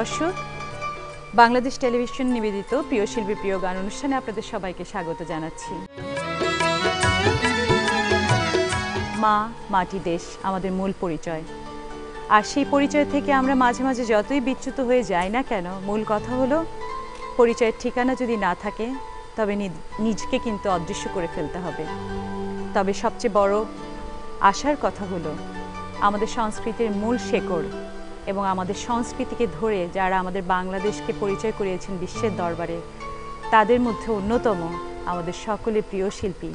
দর্শক, বাংলাদেশ টেলিভিশন নিবেদিত প্রিয় শিল্পী প্রিয় গান অনুষ্ঠানে আপনাদের সবাইকে স্বাগত জানাচ্ছি। মা, মাটি, দেশ আমাদের মূল পরিচয়। আর সেই পরিচয় থেকে আমরা মাঝে মাঝে যতই বিচ্যুত হয়ে যাই না কেন, মূল কথা হলো পরিচয়ের ঠিকানা যদি না থাকে তবে নিজকে কিন্তু অদৃশ্য করে ফেলতে হবে। তবে সবচেয়ে বড় আশার কথা হলো আমাদের সংস্কৃতির মূল শেকড় এবং আমাদের সংস্কৃতিকে ধরে যারা আমাদের বাংলাদেশকে পরিচয় করিয়েছেন বিশ্বের দরবারে, তাদের মধ্যে অন্যতম আমাদের সকলের প্রিয় শিল্পী,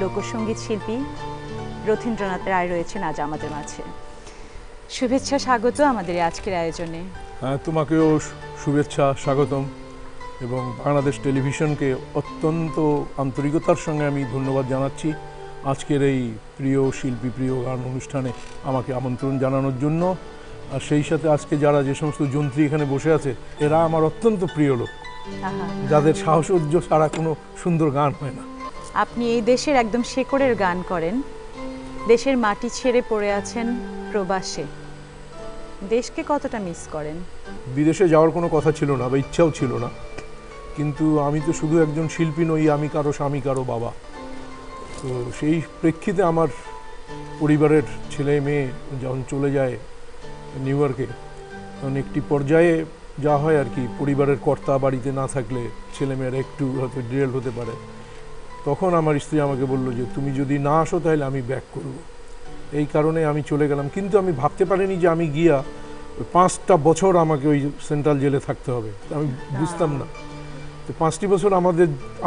লোকসঙ্গীত শিল্পী রথীন্দ্রনাথ রায় রয়েছেন আজ আমাদের মাঝে। শুভেচ্ছা, স্বাগত আমাদের আজকের আয়োজনে। তোমাকেও শুভেচ্ছা, স্বাগতম, এবং বাংলাদেশ টেলিভিশনকে অত্যন্ত আন্তরিকতার সঙ্গে আমি ধন্যবাদ জানাচ্ছি আজকের এই প্রিয় শিল্পী প্রিয় গান অনুষ্ঠানে আমাকে আমন্ত্রণ জানানোর জন্য। আর সেই সাথে আজকে যারা যে সমস্ত যন্ত্রী এখানে বসে আছে, এরা আমার অত্যন্ত প্রিয় লোক, যাদের সাহসর্য ছাড়া কোনো সুন্দর গান হয় না। আপনি এই দেশের একদম শেকড়ের গান করেন, দেশের মাটি ছেড়ে পড়ে আছেন প্রবাসে। দেশকে কতটা মিস করেন? বিদেশে যাওয়ার কোনো কথা ছিল না বা ইচ্ছাও ছিল না, কিন্তু আমি তো শুধু একজন শিল্পী নই, আমি কারো স্বামী, কারো বাবা। তো সেই প্রেক্ষিতে আমার পরিবারের ছেলে মেয়ে যখন চলে যায় নিউ ইয়র্কে, তখন একটি পর্যায়ে যা হয় আর কি, পরিবারের কর্তা বাড়িতে না থাকলে ছেলেমেয়েরা একটু হয়তো ডিরেল হতে পারে। তখন আমার স্ত্রী আমাকে বললো যে তুমি যদি না আসো তাহলে আমি ব্যাক করব। এই কারণে আমি চলে গেলাম, কিন্তু আমি ভাবতে পারিনি যে আমি গিয়া 5টা বছর আমাকে ওই সেন্ট্রাল জেলে থাকতে হবে, আমি বুঝতাম না। তো 5টি বছর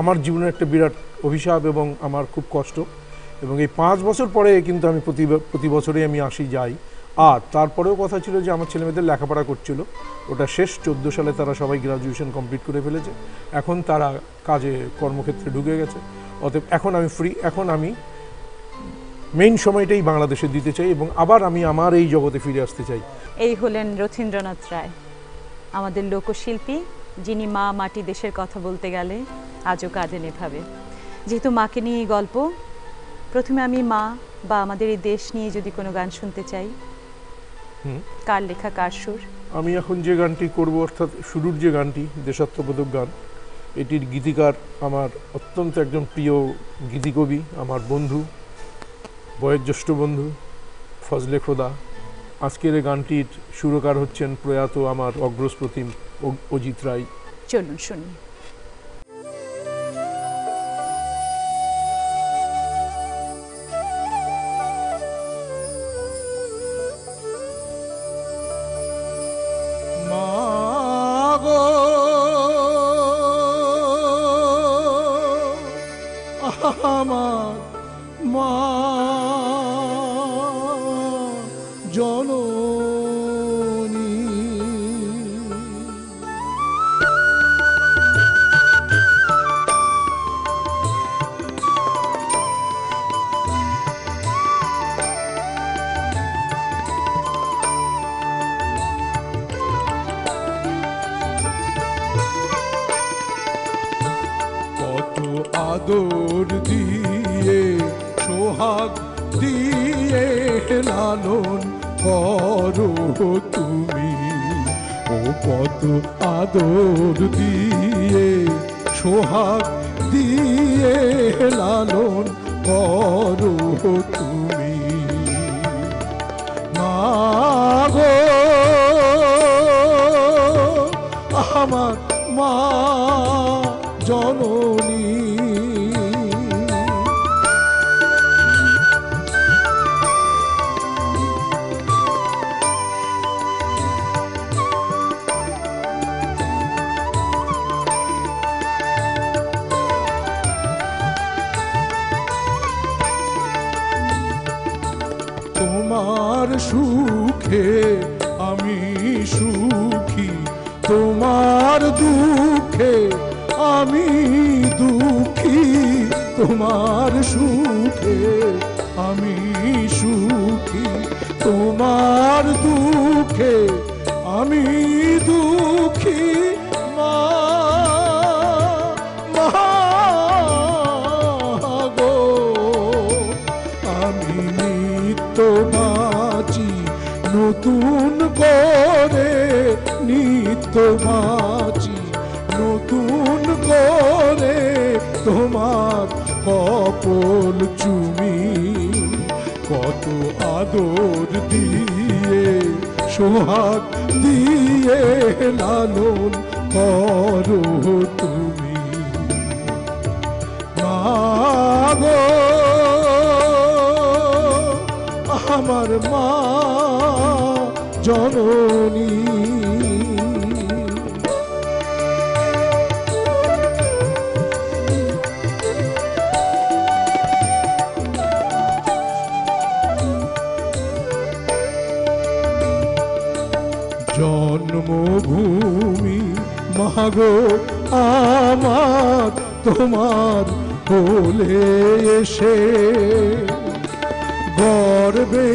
আমার জীবনের একটা বিরাট অভিশাপ এবং আমার খুব কষ্ট। এবং এই 5 বছর পরে কিন্তু আমি প্রতি বছরেই আমি আসি যাই। আর তারপরেও কথা ছিল যে আমার ছেলেমেয়েদের লেখাপড়া করছিল, ওটা শেষ। 14 সালে তারা সবাই গ্রাজুয়েশন কমপ্লিট করে ফেলেছে, এখন তারা কাজে কর্মক্ষেত্রে ঢুকে গেছে। অতএব এখন আমি ফ্রি, এখন আমি মেইন সময়টাই বাংলাদেশে দিতে চাই এবং আবার আমি আমার এই জগতে ফিরে আসতে চাই। এই হলেন রথীন্দ্রনাথ রায়, আমাদের লোকশিল্পী, যিনি মা, মাটি, দেশের কথা বলতে গেলে আজও কাঁদেন এভাবে। যেহেতু মাকে নিয়ে এই গল্প, প্রথমে আমি মা বা আমাদের এই দেশ নিয়ে যদি কোনো গান শুনতে চাই, কার লেখা, কার সুর? আমি এখন যে গানটি করব, অর্থাৎ শুরুর যে গানটি, দেশাত্মবোধক গান, এটির গীতিকার আমার অত্যন্ত একজন প্রিয় গীতিকবি, আমার বন্ধু, বয়োজ্যেষ্ঠ বন্ধু ফজলে খোদা। আজকের এই গানটির সুরকার হচ্ছেন প্রয়াত আমার অগ্রজ প্রতিম অজিত রায়। চলুন শুনি। আমার মা জননী, কত আদর দিয়ে সোহাগ দিয়ে লালন করো তুমি, ও কত আদর দিয়ে সোহাগ দিয়ে লালন করো তুমি। মা গো আমার মা জননী, তোমার সুখে আমি সুখী, তোমার দুঃখে আমি দুঃখী, তোমার সুখে আমি সুখী, তোমার দুঃখে আমি দুঃখী। মা গো আমি নিত্য বাঁচি নতুন করে, নিত্য তো বাঁচি নতুন করে তোমার কপল চুমি, কত আদর দিয়ে সোহাগ দিয়ে লালন করো তুমি। মা গো আমার মা জননী, জন্মভূমি মাগো আমার তোমার কোলে এসে, গর্বে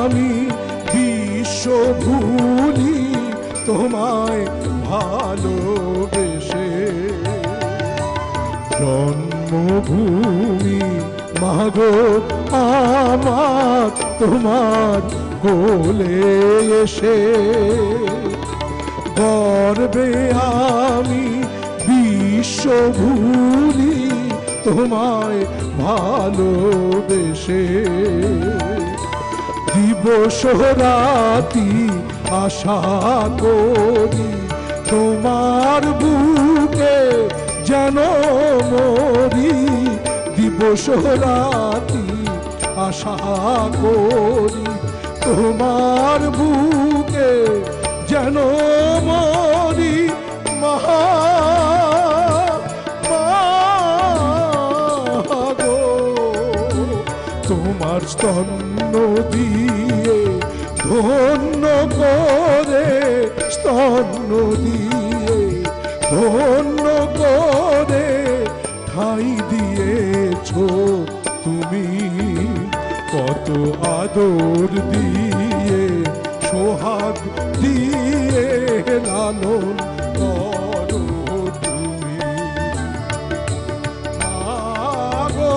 আমি বিশ্ব ভুলি তোমায় ভালোবেসে। জন্মভূমি মাগো আমার তোমার কোলে এসে, গর্বে আমি বিশ্ব ভুলি তোমায় ভালোবেসে। দিবস রাতি আশা করি তোমার বুকে যেন মরি, দিবস রাতি আশা করি তোমার বুকে যেন মরি। মহা গো তোমার স্তন্য দিয়ে ধন্য করে, স্তন্য দিয়ে ধন্য করে ঠাই দিয়েছ তুমি, কত আদর দিয়ে সোহাগ দিয়ে লালন করো তুমি। আগো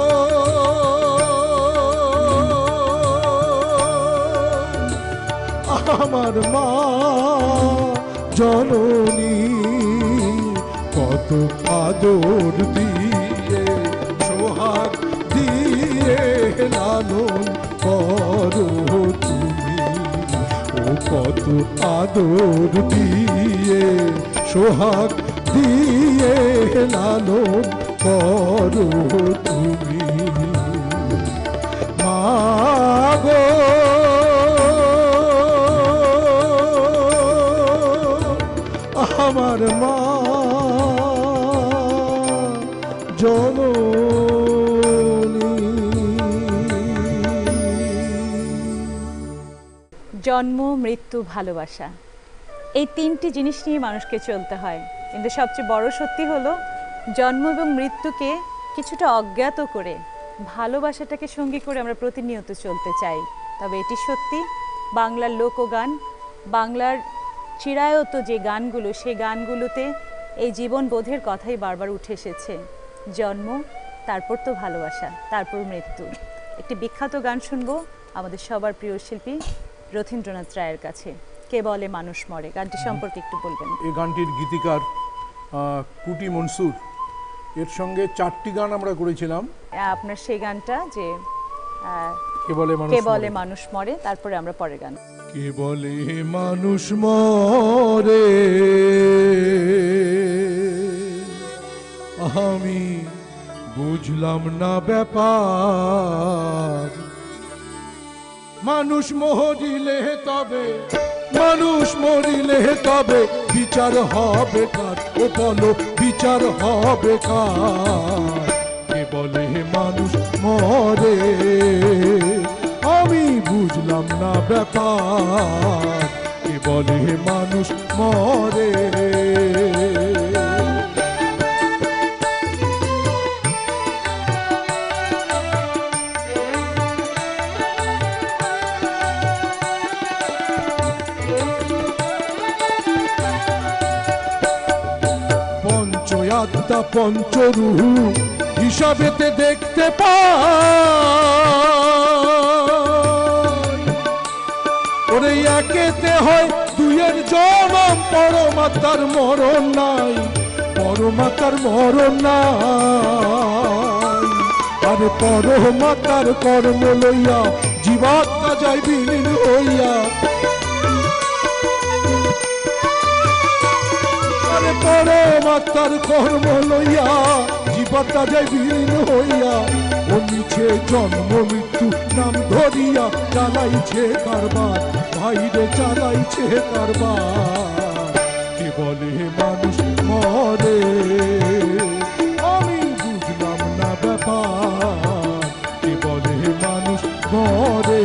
আমার মা জননী, কত আদর দিয়ে সোহাগ দিয়ে লালন করো তুমি। ও কত আদর দিয়ে সোহাগ দিয়ে লালন করো তুমি। মা গো আমার মা জননী। জন্ম, মৃত্যু, ভালোবাসা, এই তিনটি জিনিস নিয়ে মানুষকে চলতে হয়। কিন্তু সবচেয়ে বড় সত্যি হলো জন্ম এবং মৃত্যুকে কিছুটা অজ্ঞাত করে ভালোবাসাটাকে সঙ্গী করে আমরা প্রতিনিয়ত চলতে চাই। তবে এটি সত্যি, বাংলার লোকগান, বাংলার চিরায়ত যে গানগুলো, সেই গানগুলোতে এই জীবনবোধের কথাই বারবার উঠে এসেছে। জন্ম, তারপর তো ভালোবাসা, তারপর মৃত্যু। একটি বিখ্যাত গান শুনবো আমাদের সবার প্রিয় শিল্পী রথীন্দ্রনাথ রায়ের কাছে, কে বলে মানুষ মরে। গানটি সম্পর্কে একটু বলবেন। এই গানটির গীতিকার কুটি মনসুর, এর সঙ্গে 4টি গান আমরা করেছিলাম। আপনার সেই গানটা যে কে বলে মানুষ মরে, তারপরে আমরা পরের গান। কে বলে মানুষ মরে আমি বুঝলাম না ব্যাপার, মানুষ মরিলে তবে, মানুষ মরিলে তবে বিচার হবে কার? ও বলো বিচার হবে কার? কে বলে মানুষ মরে আমি বুঝলাম না ব্যাপার, কে বলে মানুষ মরে। পঞ্চয়াত্মা পঞ্চরূহ হিসাবেতে দেখতে পাই, ওরে একেতে হয় দুয়ের জনম পরমাতার মরণ নাই, পরমাতার মরণ নাই। আরে পরমাতার কর্ম লইয়া জীবাত্মা যায় বিলীন হইয়া, আরে পরমাতার কর্ম লইয়া জীবাত্মা যায় বিলীন হইয়া। ও নিচে জন্ম মৃত্যু নাম ধরিয়া চালাইছে কারবার, ভাইরে চালাইছে কারবার। কে বলে মানুষ মরে, আমি বুঝলাম না ব্যাপার। কে বলে মানুষ মরে,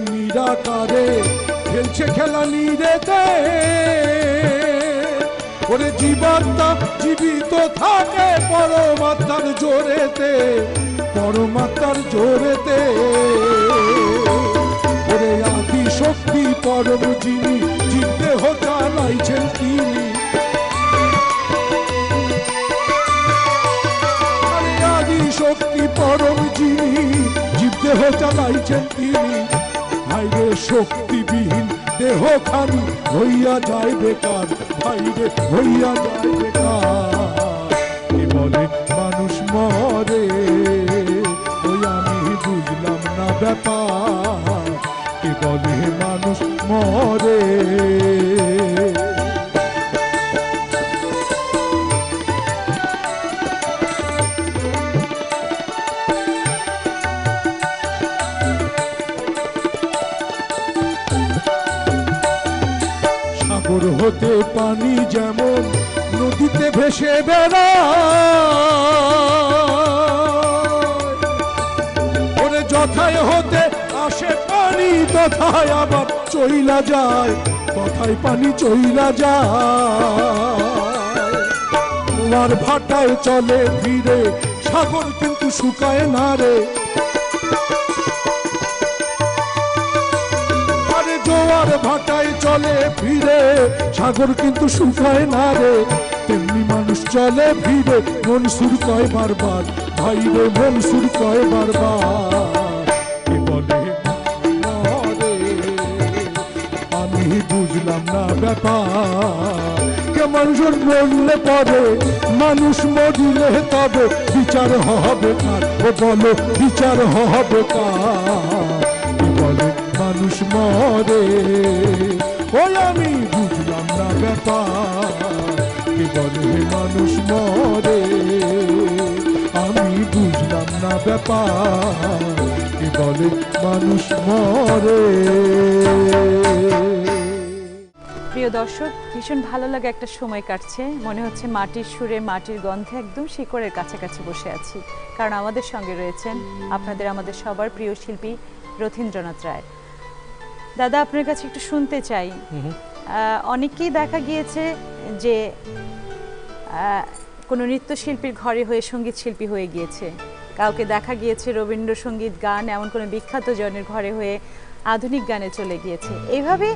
নিরাকারে খেলছে খেলা নিরেতে। ওরে জীবাত্মা জীবিত থাকে পরমাত্মার জোরেতে, পরমাত্মার জোরেতে। ওরে আদি শক্তি পরম যিনি জীব দেহ চালাইছেন তিনি, আদি শক্তি পরম যিনি জীব দেহ চালাইছেন তিনি। ভাইরে শক্তিবিহীন দেহ খানি হইয়া যায় বেকার, ভাইরে হইয়া যায় বেকার। কে বলে মানুষ মরে, ওই আমি বুঝলাম না ব্যাপার। কে বলে মানুষ মরে, সাগর হতে পানি যেমন নদীতে ভেসে বেড়ায়। ওরে যথায় হতে আসে পানি তথায় আবার চইলা যায়, তথায় পানি চইলা যায়। তোমার ভাটায় চলে ফিরে সাগর কিন্তু শুকায় না রে। জোয়ার ভাটায় চলে ফিরে সাগর কিন্তু শুকায় না রে। তেমনি মানুষ চলে ফিরে মন সুর কয় বারবার, ভাই রে মন সুর কয় বারবার। কে বলে মরে, আমি বুঝলাম না ব্যাপার। কে মানুষের মরলে পরে, মানুষ মরিলে তবে বিচার হবে কার? ও বলো বিচার হবে কার? কে বলে মানুষ মরে, ওই আমি বুঝলাম না ব্যাপার। কে বলে মানুষ মরে, আমি বুঝলাম না ব্যাপার। কে বলে মানুষ মরে। প্রিয় দর্শক, ভীষণ ভালো লাগে একটা সময় কাটছে। মনে হচ্ছে মাটির সুরে মাটির গন্ধে একদম শিকড়ের কাছাকাছি বসে আছি, কারণ আমাদের সঙ্গে রয়েছেন আপনাদের আমাদের সবার প্রিয় শিল্পী রথীন্দ্রনাথ রায়। দাদা, আপনার কাছে একটু শুনতে চাই, অনেকেই দেখা গিয়েছে যে কোনো নৃত্যশিল্পীর ঘরে হয়ে সঙ্গীত শিল্পী হয়ে গিয়েছে, কাউকে দেখা গিয়েছে রবীন্দ্রসঙ্গীত গান এমন কোনো বিখ্যাত জনের ঘরে হয়ে আধুনিক গানে চলে গিয়েছে। এইভাবে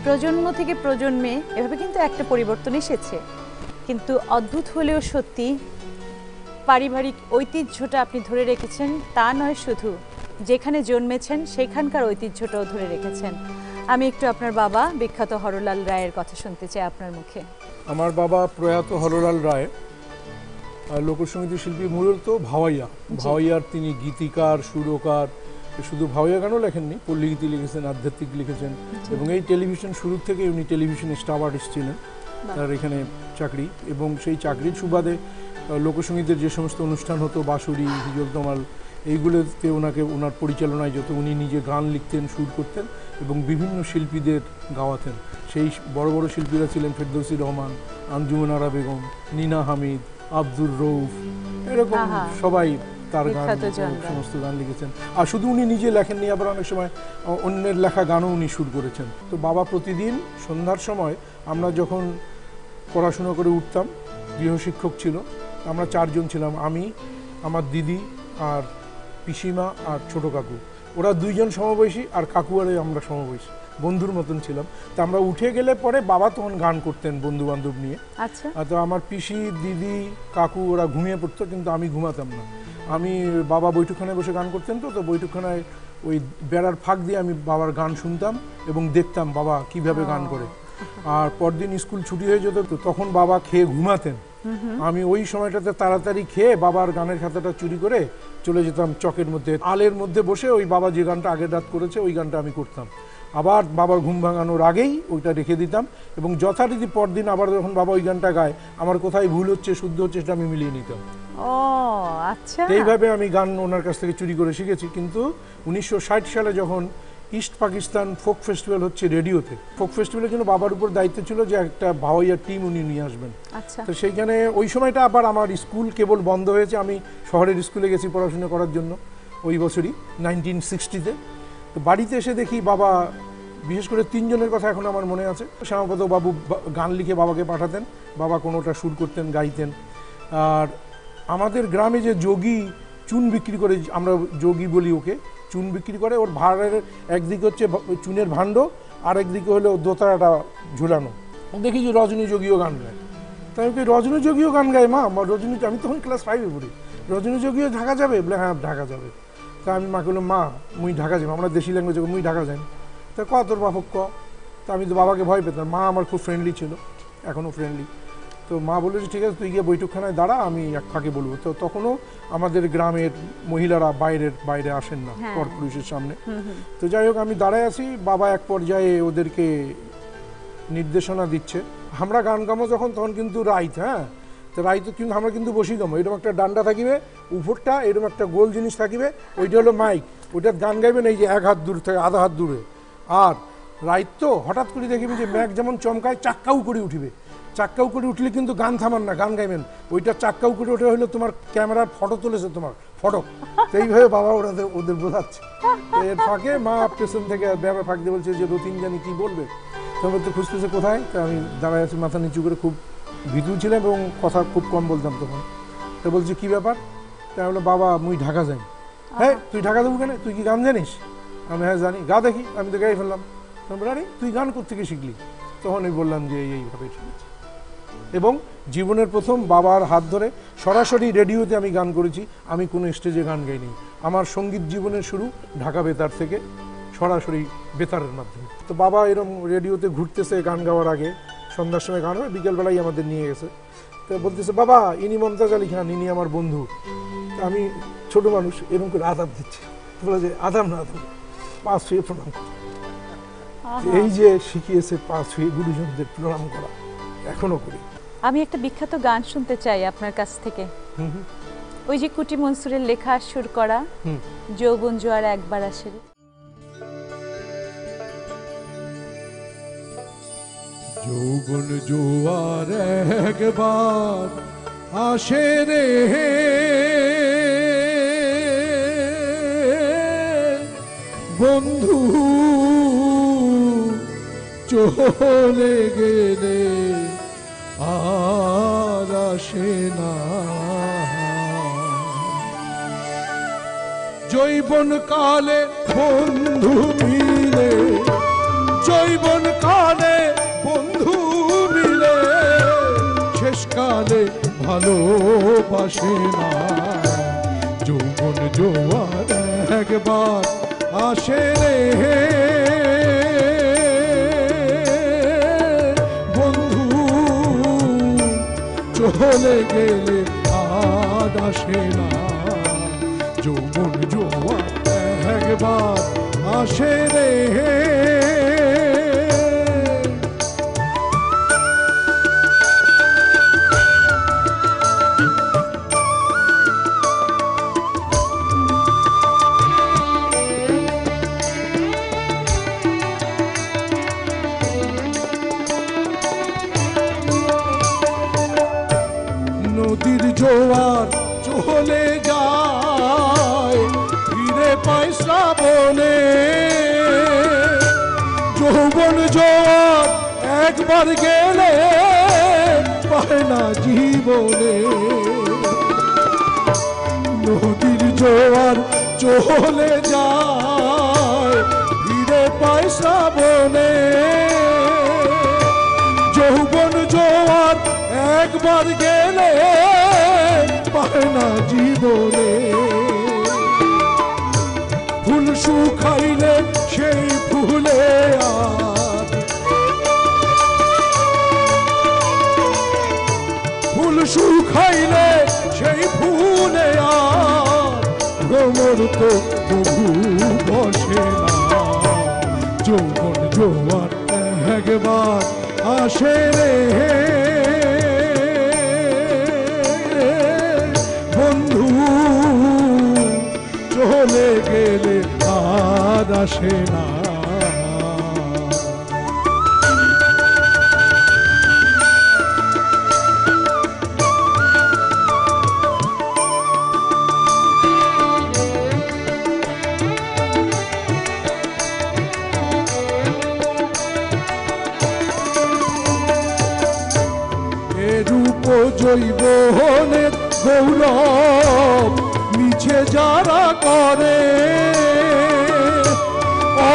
প্রজন্ম থেকে প্রজন্মে এভাবে কিন্তু একটা পরিবর্তন এসেছে। কিন্তু অদ্ভুত হলেও সত্যি, পারিবারিক ঐতিহ্যটা আপনি ধরে রেখেছেন তা নয়, শুধু যেখানে জন্মেছেন সেখানকার ঐতিহ্যটাও ধরে রেখেছেন। আমি একটু আপনার বাবা বিখ্যাত হরলাল রায়ের কথা শুনতে চাই আপনার মুখে। আমার বাবা প্রয়াত হরলাল রায় লোকসঙ্গীত শিল্পী, মূলত ভাওয়াইয়া। ভাওয়াইয়ার তিনি গীতিকার, সুরকার। শুধু ভাওয়াইয়া গানও লেখেননি, পল্লীগীতি লিখেছেন, আধ্যাত্মিক লিখেছেন। এবং এই টেলিভিশন শুরু থেকে উনি টেলিভিশনে স্টাফ আর্টিস্ট ছিলেন, তার এখানে চাকরি। এবং সেই চাকরির সুবাদে লোকসঙ্গীতের যে সমস্ত অনুষ্ঠান হতো, বাঁশুরি, হিজল তমাল, এইগুলোতে ওনার পরিচালনায় যত উনি নিজে গান লিখতেন, সুর করতেন এবং বিভিন্ন শিল্পীদের গাওয়াতেন। সেই বড় বড় শিল্পীরা ছিলেন ফেরদৌসী রহমান, আঞ্জুমান আরা বেগম, নীনা হামিদ, আব্দুর রৌফ, এরকম সবাই তার গান, সমস্ত গান লিখেছেন। আর শুধু উনি নিজে লেখেননি, আবার অনেক সময় অন্যের লেখা গানও উনি সুর করেছেন। তো বাবা প্রতিদিন সন্ধ্যার সময় আমরা যখন পড়াশোনা করে উঠতাম, গৃহশিক্ষক ছিল, আমরা চারজন ছিলাম, আমি, আমার দিদি আর পিসিমা আর ছোট কাকু। ওরা দুইজন সমবয়সী আর কাকু আর আমরা সমবয়সী। বন্ধুর মতন ছিলাম। তা আমরা উঠে গেলে পরে বাবা তখন গান করতেন বন্ধু বান্ধব নিয়ে। আচ্ছা। তো আমার পিসি, দিদি, কাকু ওরা ঘুমিয়ে পড়তো, কিন্তু আমি ঘুমাতাম না। আমি বাবা বৈঠকখানায় বসে গান করতেন, তো বৈঠকখানায় ওই বেড়ার ফাঁক দিয়ে আমি বাবার গান শুনতাম এবং দেখতাম বাবা কিভাবে গান করে। আর পরদিন স্কুল ছুটি হয়ে যেত, তো তখন বাবা খেয়ে ঘুমাতেন। আমি ওই সময়টাতে তাড়াতাড়ি খেয়ে বাবার গানের খাতাটা চুরি করে চলে যেতাম চকের মধ্যে, আলের মধ্যে বসে ওই বাবা যে গানটা আগের রাত করেছে ওই গানটা আমি করতাম। আবার বাবার ঘুম ভাঙানোর আগেই ওইটা রেখে দিতাম এবং যথারীতি পরদিন আবার যখন বাবা ওই গানটা গায় আমার কোথায় ভুল হচ্ছে শুদ্ধ হচ্ছে সেটা আমি মিলিয়ে নিতাম। ও আচ্ছা। এইভাবে আমি গান ওনার কাছ থেকে চুরি করে শিখেছি। কিন্তু 1960 সালে যখন ইস্ট পাকিস্তান ফোক ফেস্টিভ্যাল হচ্ছে রেডিওতে, ফোক ফেস্টিভ্যালের জন্য বাবার উপর দায়িত্ব ছিল যে একটা ভাওয়াইয়ার টিম উনি নিয়ে আসবেন। আচ্ছা। তো সেইখানে ওই সময়টা আবার আমার স্কুল কেবল বন্ধ হয়েছে, আমি শহরের স্কুলে গেছি পড়াশোনা করার জন্য ওই বছরই 1960-তে। তো বাড়িতে এসে দেখি বাবা, বিশেষ করে 3 জনের কথা এখন আমার মনে আছে। শ্যামাপদ বাবু গান লিখে বাবাকে পাঠাতেন, বাবা কোনোটা সুর করতেন, গাইতেন। আর আমাদের গ্রামে যে যোগী চুন বিক্রি করে, আমরা যোগী বলি ওকে, চুন বিক্রি করে, ওর ভাড়ের একদিকে হচ্ছে চুনের ভাণ্ড আর একদিকে হলো দোতারাটা ঝুলানো। দেখি যে রজনী যোগীও গান গায়। তাই আমি রজনী যোগীও গান গায় মা, রজনী, আমি তখন ক্লাস 5-এ পড়ি, রজনী যোগীও ঢাকা যাবে? বলে হ্যাঁ ঢাকা যাবে। তা আমি মাকে বললাম মা মুই ঢাকা যাবো, আমরা দেশি ল্যাঙ্গুয়েজে মুই ঢাকা যাই। তা ক তোর বাপক ক। তা আমি তো বাবাকে ভয় পেতাম, মা আমার খুব ফ্রেন্ডলি ছিল, এখনও ফ্রেন্ডলি। তো মা বললো যে ঠিক আছে তুই গিয়ে বৈঠকখানায় দাঁড়া, আমি এক ফাঁকে বলবো। তো তখনও আমাদের গ্রামের মহিলারা বাইরে আসেন না পরপুরুষের সামনে। তো যাই হোক আমি দাঁড়ায় আছি, বাবা এক পর্যায়ে ওদেরকে নির্দেশনা দিচ্ছে। আমরা গান গামো যখন, তখন কিন্তু রাইত, হ্যাঁ, তো রাইতে কিন্তু আমরা কিন্তু বসি গামো, এরকম একটা ডান্ডা থাকিবে, উপরটা এরকম একটা গোল জিনিস থাকিবে, ওইটা হলো মাইক, ওইটার গান গাইবেন এই যে 1 হাত দূর থেকে, আধা হাত দূরে। আর রাইত তো হঠাৎ করে দেখবেন যে ম্যাঘ যেমন চমকায় চাক্কাও করে উঠিবে, চাক্কাও করে উঠলে কিন্তু গান থামান না, গান গাইবেন। ওইটা চাক্কাও করে ওঠে হলো তোমার ক্যামেরার ফটো তুলেছে, তোমার ফটো। তো এইভাবে বাবা ওদের বোঝাচ্ছে। এর ফাঁকে মা পেছন থেকে ব্যাপার ফাঁক দিয়ে বলছে যে রতিন জানি কি বলবে। তখন তো খুঁজতেছে কোথায়, তো আমি দাঁড়ায় আছি মাথা নিচু করে, খুব ভীতু ছিলাম এবং কথা খুব কম বলতাম তখন। তো বলছে কি ব্যাপার? তাই বললো বাবা মুই ঢাকা যাই। হ্যাঁ তুই ঢাকা যাবো কেন? তুই কি গান জানিস? আমি হ্যাঁ জানি। গা দেখি। আমি তো গাই ফেললাম। তখন বলে আরে তুই গান কোত্থেকে শিখলি? তখন আমি বললাম যে এইভাবে শিখেছি। এবং জীবনের প্রথম বাবার হাত ধরে সরাসরি রেডিওতে আমি গান করেছি। আমি কোনো স্টেজে গান গাইনি। আমার সঙ্গীত জীবনের শুরু ঢাকা বেতার থেকে, সরাসরি বেতারের মাধ্যমে। তো বাবা এরকম রেডিওতে ঘুরতেছে গান গাওয়ার আগে, সন্ধ্যার সময় গান হয়, বিকেলবেলায় আমাদের নিয়ে গেছে। তো বলতেছে বাবা ইনি মমতাজ আলী খান, ইনি আমার বন্ধু। আমি ছোট মানুষ এরকম করে আদাব দিচ্ছি, বলে যে আদাব না আদাব, পা ছুঁয়ে প্রণাম করা। এই যে শিখিয়েছে পা ছুঁয়ে গুরুজনদের প্রণাম করা, এখনো করি। আমি একটা বিখ্যাত গান শুনতে চাই আপনার কাছ থেকে। ওই যে কুটি মনসুরের লেখা সুর করা, যৌবন জোয়ার একবার আসে। যৌবন জোয়ার একবার আসে রে, বন্ধু চলে গেলে আর আসে না। যৌবন কালে বন্ধু মিলে, যৌবন কালে বন্ধু মিলে, শেষকালে ভালোবাসে না। যৌবন জোয়ার একবার আসে রে, বন্ধু চলে গেলে আর আসে না। যৌবন জোয়ার একবার আসে রে। নদীর জোয়ার চলে যায়, ফিরে পায় শ্রাবণে। যৌবন জোয়ার একবার গেলে পায় না জীবনে। নদীর জোয়ার চলে যায়, ফিরে পায় শ্রাবণে। যৌবন জোয়ার একবার গেলে পায় না জীবনে। ফুল শুকাইলে সেই ফুলে আর, ফুল শুকাইলে সেই ফুলে আর ভ্রমর তো প্রভু বসে না। যৌবন জোয়ার একবার আসে রে বন্ধু, চলে গেলে আর আসে না। জৈবনের গৌরব মিছে যারা করে,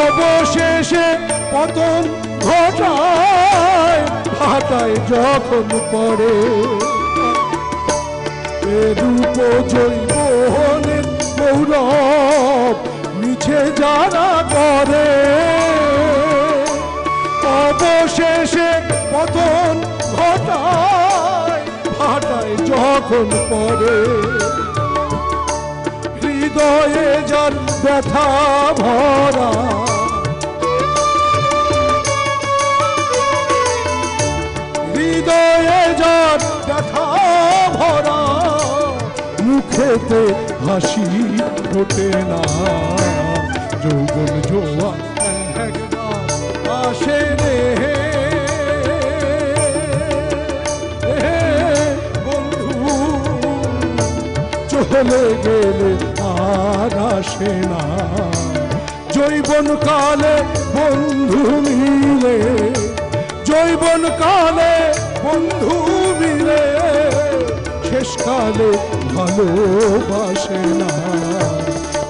অবশেষে পতন ঘটায় ভাটায় যখন পড়ে। রূপ জৈবনের গৌরব মিছে যারা করে, অবশেষে পতন ঘটায় ভাটায় যখন পড়ে। হৃদয়ে যার ব্যথা ভরা, হৃদয়ে যার ব্যথা ভরা, মুখেতে হাসি ফোটে না। যৌবন জোয়ার একবার আসে রে চলে গেলে আর আসে না। যৌবন কালে বন্ধু মিলে, যৌবন কালে বন্ধু মিলে, শেষকালে ভালোবাসে না।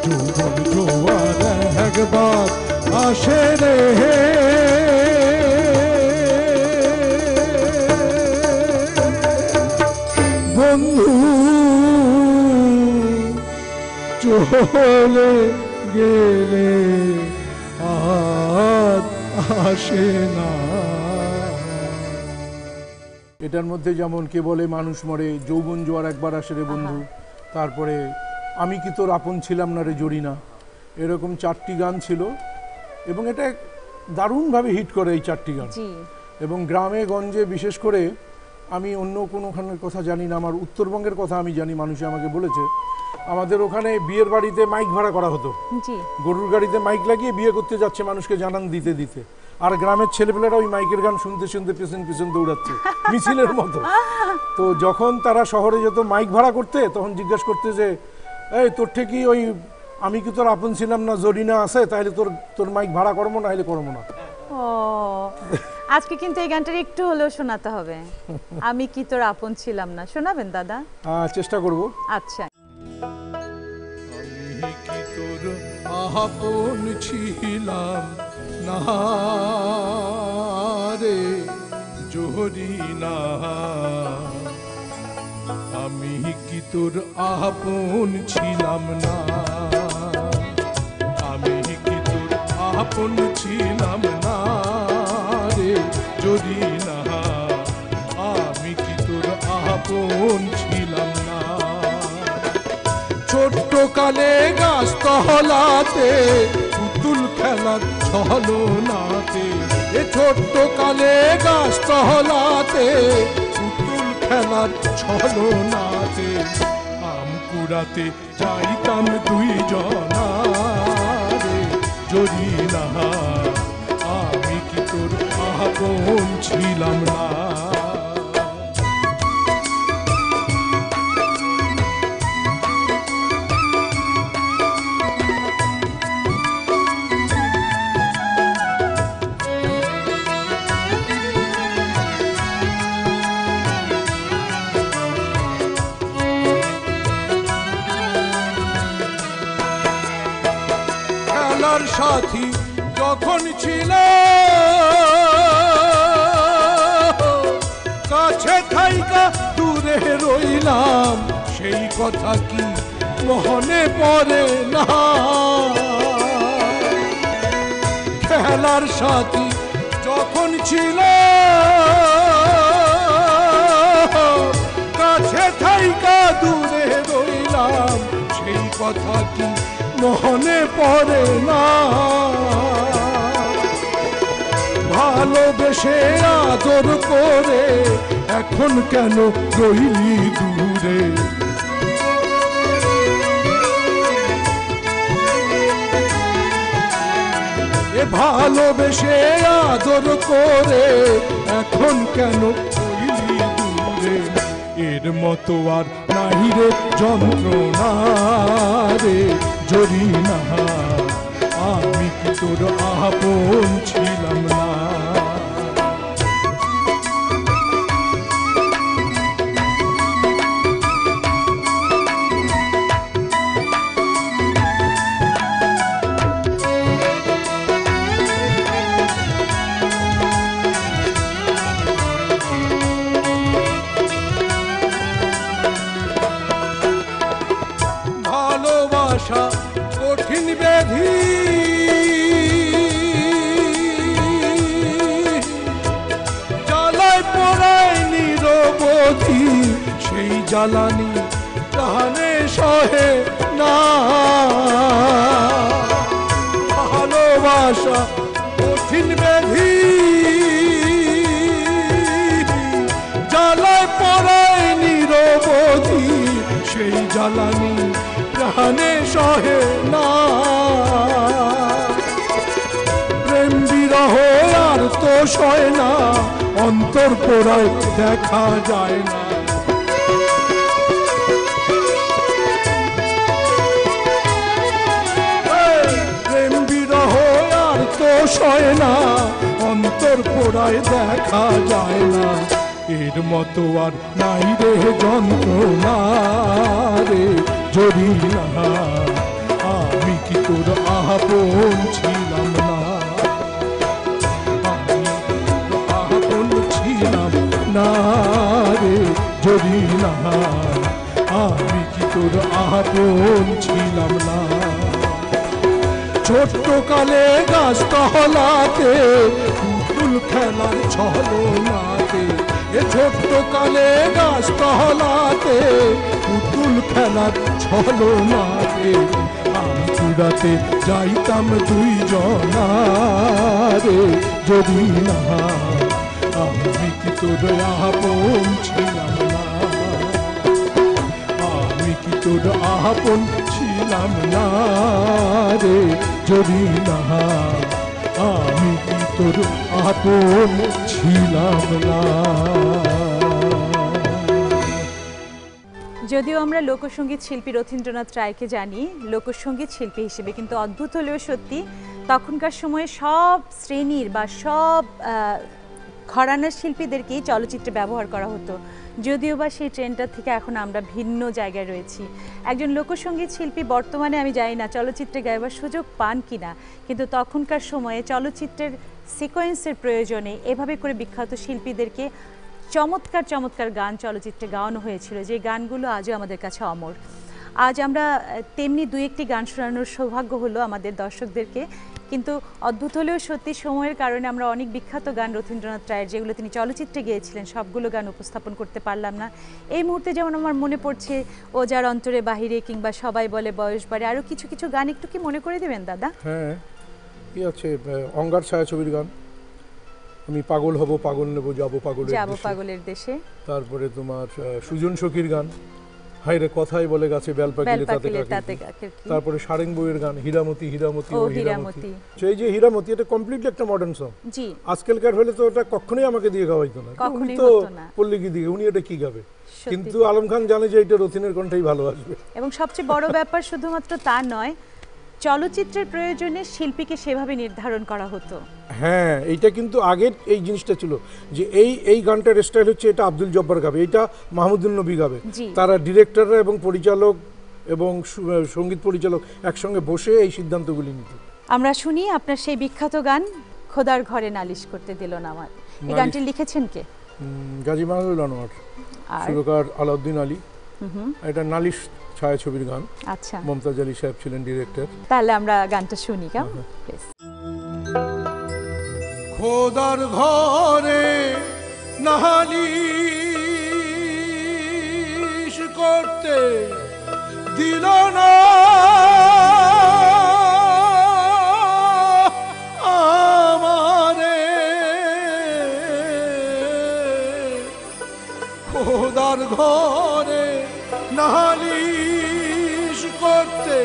যৌবন জোয়ার একবার আসে রে বন্ধু, চলে গেলে আর আসে না। এটার মধ্যে যেমন কে বলে মানুষ মরে, যৌবন জোয়ার একবার আসে রে বন্ধু, তারপরে আমি কি তোর আপন ছিলাম না রে জরিনা, এরকম 4টি গান ছিল এবং এটা দারুণভাবে হিট করে এই 4টি গান। এবং গ্রামে গঞ্জে বিশেষ করে, আমি অন্য কোনোখানের কথা জানি না, আমার উত্তরবঙ্গের কথা আমি জানি, মানুষে আমাকে বলেছে আমাদের ওখানে বিয়ের বাড়িতে মাইক ভাড়া করা হতো, গরুর গাড়িতে মাইক লাগিয়ে বিয়ে করতে যাচ্ছে মানুষকে জানান দিতে দিতে, আর গ্রামের ছেলেপেলেরা ওই মাইকের গান শুনতে শুনতে পিছন পিছন দৌড়াচ্ছে মিছিলের মতো। তো যখন তারা শহরে যেত মাইক ভাড়া করতে, তখন জিজ্ঞাসা করতে যে এই তোর কি ওই আমি কি তোর আপন ছিলাম না জরিনা আছে, তাহলে তোর মাইক ভাড়া করবো না, হলে করবো না। ও আজকে কিন্তু এই গানটা একটু হলেও শোনাতে হবে, আমি কি তোর আপন ছিলাম না। শোনাবেন দাদা? চেষ্টা করব। আচ্ছা। আমি কি তোর আপন ছিলাম না রে জরিনা, আমি কি তোর আপন ছিলাম না, আমি কি তোর আপন ছিলাম না রে জরিনা, আমি কি তোর আপন ছিলাম না। ছোট্ট কালে গাছ তহলাতে পুতুল খেলার ছলনাতে, এ ছোট্ট কালে গাছ তহলাতে পুতুল খেলার ছলনাতে, আম কুড়াতে যাইতাম 2 জনা রে জরিনা, আমি কি তোর আপন ছিলাম না। সাথী যখন ছিল কাছে থাইকা দূরে রইলাম, সেই কথা কি মনে পড়ে না? খেলার সাথী যখন ছিল কাছে থাইকা দূরে রইলাম, সেই কথা কি মনে পড়ে না? ভালোবেসে আদর করে এখন কেন রইলি দূরে? ভালোবেসে আদর করে এখন কেন রইলি দূরে? এর মতো আর নাই রে যন্ত্রণা রে জরিনা, আমি কি তোর আপন ছিলাম না? ভালোবাসা কঠিন ব্যাধি, জ্বালায় পোড়ায় নিরবধি, সেই জ্বালানি প্রাণে সহে না। ভালোবাসা কঠিন ব্যাধি, জ্বালায় পোড়ায় নিরবধি, সেই জ্বালানি প্রাণে সহে না। প্রেম বিরহ আর তো সয় না, অন্তর পোড়ায় দেখা যায় না। প্রেম বিরহ আর তো সয় না, অন্তর পোড়ায় দেখা যায় না। এর মতো আর নাই রে যন্ত্রণা রে জরিনা, আমি কি তোর আপন ছিলাম না? আমি তোর আপন ছিলাম না রে জরিনা, আমি কি তোর আপন ছিলাম না? ছোট্ট কালে গাছ তহলাতে পুতুল খেলার ছলনাতে, এ ছোট্ট কালে গাছ তহলাতে পুতুল খেলার ছলনাতে, আমি চূড়াতে যাইতাম দুইজনা রে জরিনা, আমি কি তোর আপন ছিলাম না? আমি কি তোর আপন ছিলাম না রে জরিনা, আমি কি তোর আপন ছিলাম না? যদিও আমরা লোকসঙ্গীত শিল্পী রথীন্দ্রনাথ রায়কে জানি লোকসঙ্গীত শিল্পী হিসেবে, কিন্তু অদ্ভুত হলেও সত্যি তখনকার সময়ে সব শ্রেণীর বা সব ঘরানার শিল্পীদেরকেই চলচ্চিত্রে ব্যবহার করা হতো। যদিও বা সেই ট্রেন্ডটা থেকে এখন আমরা ভিন্ন জায়গায় রয়েছি। একজন লোকসঙ্গীত শিল্পী বর্তমানে আমি জানি না চলচ্চিত্রে গাইবার সুযোগ পান কিনা, কিন্তু তখনকার সময়ে চলচ্চিত্রের সিকোয়েন্সের প্রয়োজনে এভাবে করে বিখ্যাত শিল্পীদেরকে চমৎকার চমৎকার গান চলচ্চিত্রে গাওয়ানো হয়েছিল, যে গানগুলো আজও আমাদের কাছে অমর। আজ আমরা তেমনি দু একটি গান শোনানোর সৌভাগ্য হলো আমাদের দর্শকদেরকে, কিন্তু অদ্ভুত হলেও সত্যি সময়ের কারণে আমরা অনেক বিখ্যাত গান রথীন্দ্রনাথ রায়ের যেগুলো তিনি চলচ্চিত্রে গেয়েছিলেন সবগুলো গান উপস্থাপন করতে পারলাম না। এই মুহূর্তে যেমন আমার মনে পড়ছে ও যার অন্তরে বাহিরে, কিংবা সবাই বলে বয়স বাড়ে, আরও কিছু কিছু গান একটু কি মনে করে দেবেন দাদা? হ্যাঁ, কি আছে, অঙ্গার ছায়াছবির গান, আমি পাগল হব পাগল নেব যাব পাগলের দেশে। তারপরে তোমার সুজন সখীর গান, হায়রে কথাই বলে গাছে বেল পাকিলে তাতে কাকে। তারপরে সারেং বইয়ের গান হীরামতি হীরামতি ও হীরামতি। সেই যে হীরামতি, এটা কমপ্লিটলি একটা মডার্ন সং। জি, আজকালকার হলে তো এটা কখনোই আমাকে দিয়ে গাওয়াইতো না, উনি তো পল্লিকি দিয়ে, উনি এটা কি গাবে? কিন্তু আলম খান জানে যে এটা রথিনের কণ্ঠেই ভালো আসবে। এবং সবচেয়ে বড় ব্যাপার শুধুমাত্র তা নয়, চলচ্চিত্রের প্রয়োজনে শিল্পীকে সেভাবে নির্ধারণ করা হতো। হ্যাঁ, এইটা কিন্তু আগের এই জিনিসটা ছিল যে এই গানটার স্টাইল হচ্ছে এটা আব্দুল জব্বার গাবে, এটা মাহমুদুল নবী গাবে। তারা ডিরেক্টররা এবং পরিচালক এবং সঙ্গীত পরিচালক একসঙ্গে বসে এই সিদ্ধান্তগুলি নিত। আমরা শুনি আপনার সেই বিখ্যাত গান খোদার ঘরে নালিশ করতে দিল না আমার। এই গানটি লিখেছেন কে? গাজী মাহমুদুল আনোয়ার, আর সুরকার আলাউদ্দিন আলী। এটা নালিশ ছায়াছবির গান। আচ্ছা, মমতাজ আলী সাহেব ছিলেন ডিরেক্টর। তাহলে আমরা গানটা শুনি কেমন? প্লিজ। খোদার ঘরে নালিশ করতে দিল না আমারে, খোদার ঘরে নালিশ করতে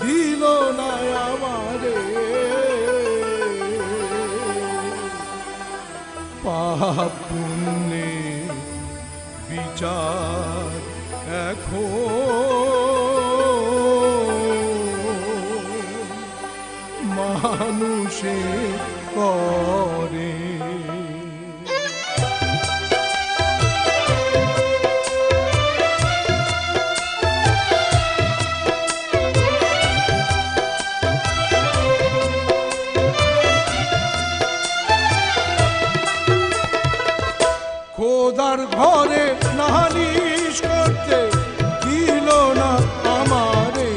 দিল না আমারে, পাপ পুণ্যে বিচার এখন মানুষে করে। খোদার ঘরে নালিশ করতে দিল না আমারে,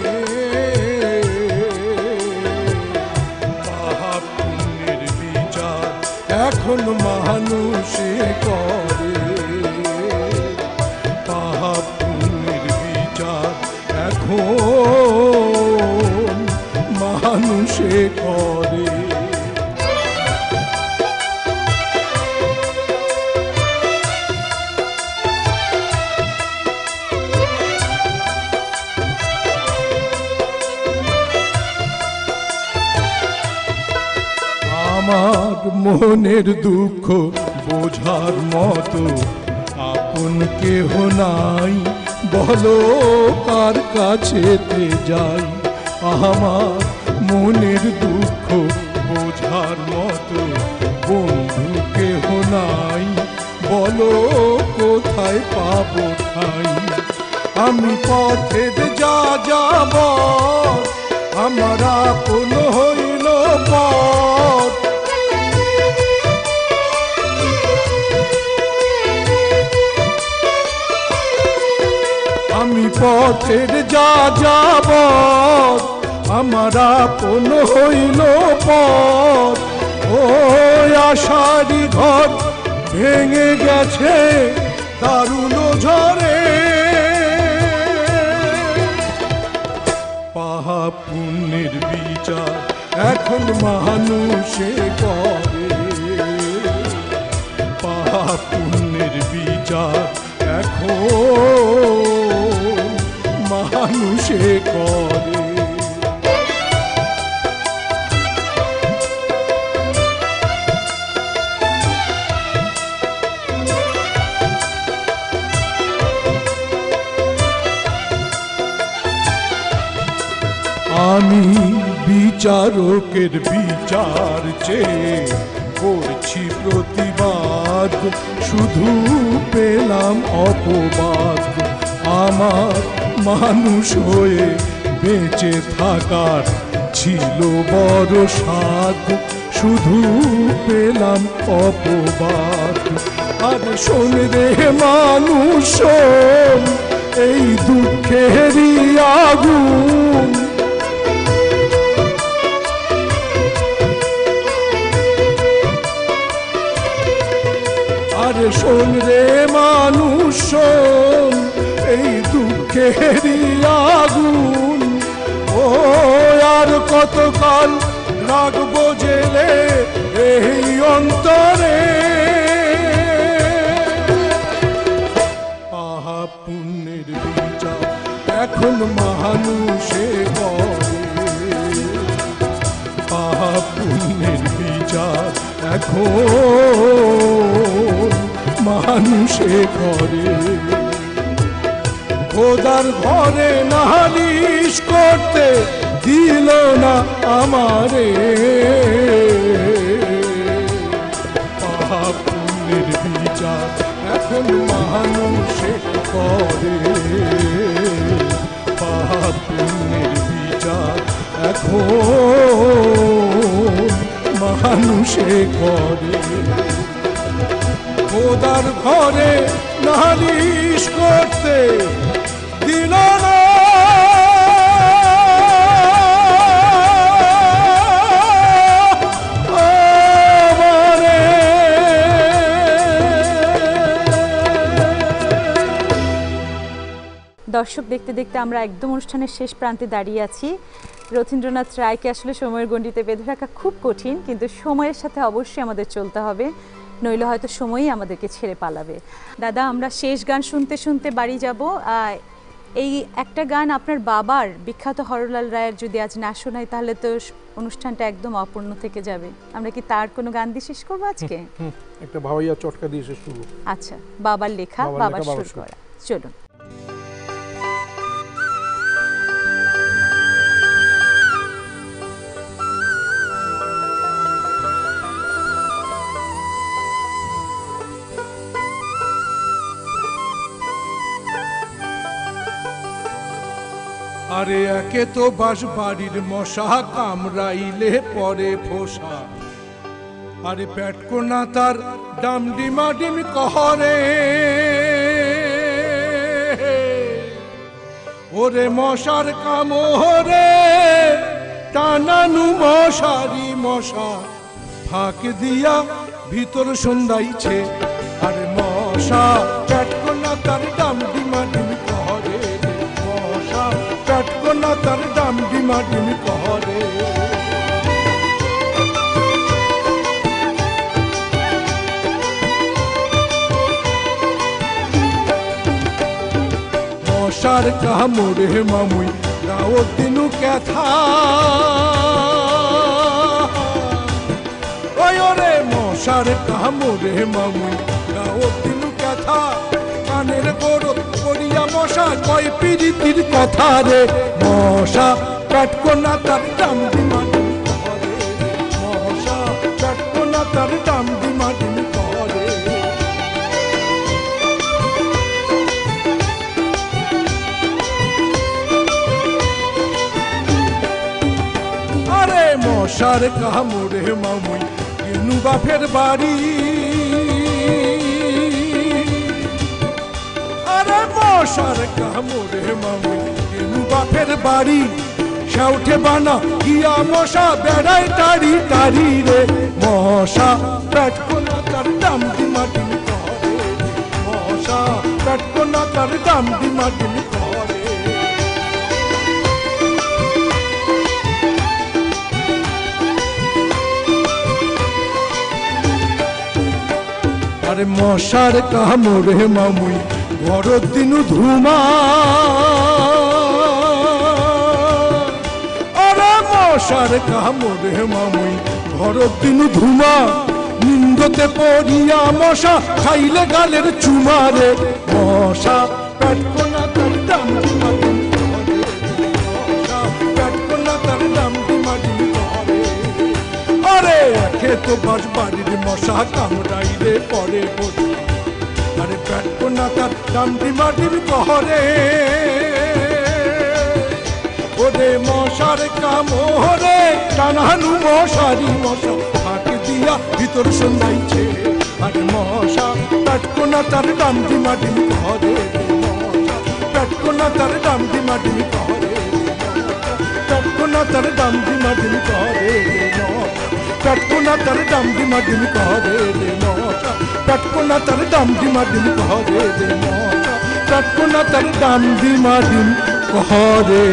পাপ পুণ্যের বিচার এখন মানুষে করে, পাপ পুণ্যের বিচার এখন মানুষে করে। আমার মনের দুঃখ বোঝার মতো আপন কেহ নাই, বলো কার কাছেতে যাই। আমার মনের দুঃখ বোঝার মতো বন্ধু কেহ নাই, বলো কোথায় পাবো ঠাই। আমি পথের যা যাব আমার আপন হইল পথ, আমি পথের যা যাব আমার আপন হইল পথ। ও আশারি ঘর ভেঙে গেছে দারুণ ঝড়ে, পাপ পুণ্যের বিচার এখন মানুষে করে, পাপ পুণ্যের বিচার এখন মানুষে করে। আমি বিচারকের বিচার চেয়ে করছি প্রতিবাদ, শুধু পেলাম অপবাদ। আমার মানুষ হয়ে বেঁচে থাকার ছিল বড় স্বাদ, শুধু পেলাম অপবাদ। আর শোন রে মানুষ এই দুঃখেরই আগুন, আরে শোন রে মানুষ এই দুঃখেরই আগুন। ও আর কতকাল রাখবো জেলে এই অন্তরে, পাপ পুণ্যের বিচার এখন মানুষে করে, পাপ পুণ্যের বিচার এখন মানুষে করে। খোদার ঘরে নালিশ করতে দিল না আমারে, পাপ পুণ্যের বিচার এখন মানুষে করে, পাপ পুণ্যের বিচার এখন মানুষে করে খোদার ঘরে নালিশ করতে দিল না দর্শক, দেখতে দেখতে আমরা একদম অনুষ্ঠানের শেষ প্রান্তে দাঁড়িয়ে আছি। রথীন্দ্রনাথ রায়কে আসলে সময়ের গণ্ডিতে বেঁধে রাখা খুব কঠিন, কিন্তু সময়ের সাথে অবশ্যই আমাদের চলতে হবে, নইলে হয়তো সময়ই আমাদেরকে ছেড়ে পালাবে। দাদা, আমরা শেষ গান শুনতে শুনতে বাড়ি যাব। এই একটা গান আপনার বাবার বিখ্যাত হরলাল রায়ের যদি আজ না শোনাই তাহলে তো অনুষ্ঠানটা একদম অপূর্ণ থেকে যাবে। আমরা কি তার কোনো গান দিয়ে শেষ করবো আজকে? একটা ভাওয়াইয়া চটকা দিয়ে শেষ করবো। আচ্ছা, বাবার লেখা, বাবার সুর করা, চলুন। আরে একে তো বাস বাড়ির মশা কামড়াইলে পরে ফোসা, আরে পেটকোনা তার ডামডিমা ডিম কহরে, ওরে মশার কামড়ে টানানু মশারি মশা ফাঁক দিয়া ভিতর সন্ধ্যাইছে, আরে মশা পেটকোনা তার ডামডিমা ডিম কহরে, মশা পেটকোনা তার ডামডিমা ডিম কহরে। মশার কামড়ে মামুই গাও দিনু ক্যাথা, ওরে মশার কামড়ে মামুই গাও দিনু ক্যাথা, কানের গোড় করিয়া মশা কয় পিরিতির কথা রে, মশা পেটকোনা তার ডামডিমা ডিম কহরে, মশা পেটকোনা তার ডামডিমা ডিম কহরে। মশার কামড়ে মামুই কেনু বাপের বাড়ি, আরে মশার কামড়ে মামুই কেনু বাপের বাড়ি, সেউঠে বানা গিয়া মশা বেড়ায় টাড়ি টাড়ি রে, মশা পেটকোনা তার ডামডিমা ডিম কহরে, মশা পেটকোনা তার ডামডিমা ডিম কহরে। আরে মশার কামড়ে মামুই ঘর দিনু ধুমা, আরে মশার কামড়ে মামুই ঘর দিনু ধুমা, নিন্দতে পড়িয়া মশা খাইলে গালের চুমারে, মশা পেটকোনা তার ডামডিমা ডিম কহরে, মশা পেটকোনা তার ডামডিমা ডিম কহরে। আরে একে তো বাস বাড়ির মশা কামড়াইলে পরে পড়ে, আরে পেটকোনা তার ডামডিমা ডিম কহরে, ওরে মশার কামড়ে টানানু মশারি মশা ফাঁক দিয়া ভিতর সন্ধ্যাইছে, আরে মশা পেটকোনা তার ডামডিমা ডিম কহরে, মশা পেটকোনা তার ডামডিমা ডিম কহরে, পেটকোনা তার ডামডিমা ডিম কহরে, পেটকোনা তার ডামডিমা ডিম কহরে রে মশা, পেটকোনা তার ডামডিমা ডিম কহরে রে মশা, পেটকোনা তার ডামডিমা ডিম কহরে।